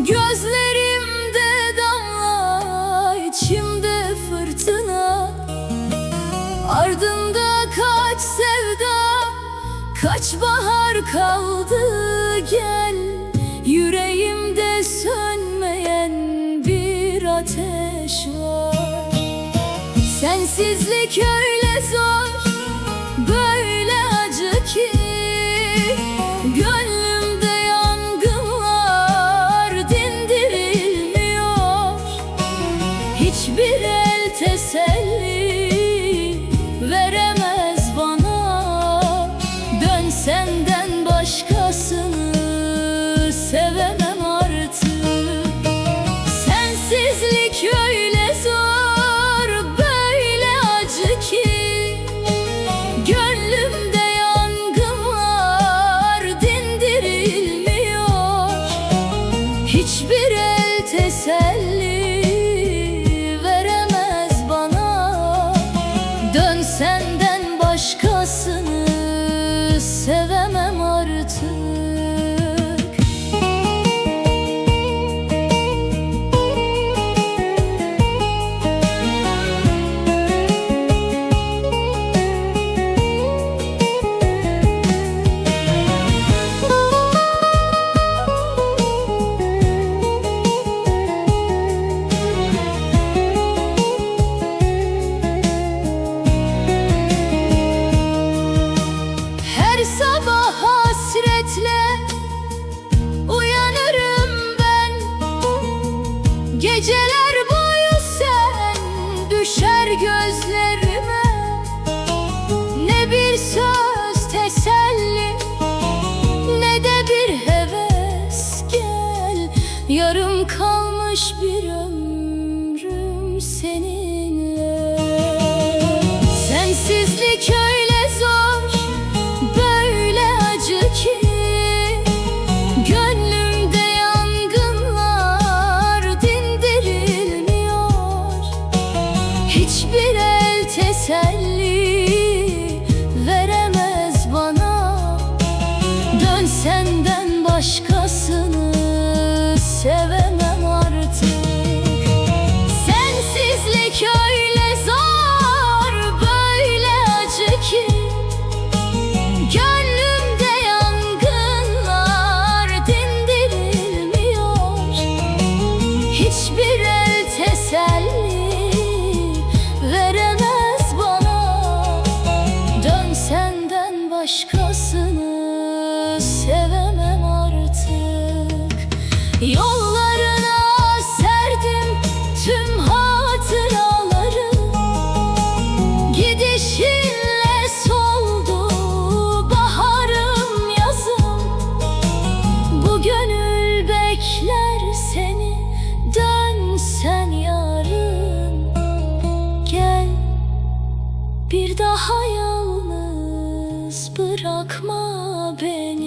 Gözlerimde damla, içimde fırtına. Ardında kaç sevda, kaç bahar kaldı. Gel, yüreğimde sönmeyen bir ateş var. Sensizlik öyle zor, böyle acı ki gönlümde yangınlar dindirilmiyor. Hiçbir el teselli veremez bana. Dön, senden başkasını sevemem artık. Sensizlik öyle zor, böyle acı ki gönlümde yangınlar dindirilmiyor. Hiçbir el teselli veremez bana. Dön, senden başkasını sevemem artık. Her sabah hasretle uyanırım ben. Geceler boyu sen düşer gözlerime. Ne bir söz teselli, ne de bir heves. Gel, yarım kalmış bir ömrüm seninle. Sensizlik öyle zor, böyle acı ki gönlümde yangınlar dindirilmiyor. Hiçbir el teselli veremez bana. Dön, senden başkasını sevemem artık. Sensizlik öyle zor, böyle acı ki gönlümde yangınlar dindirilmiyor. Hiçbir el teselli veremez bana. Dön, senden başkasını sevemem artık. Yollarına serdim tüm hatıraları. Gidişinle soldu baharım, yazım. Bu gönül bekler seni, dön sen yarın. Gel, bir daha yalnız bırakma beni.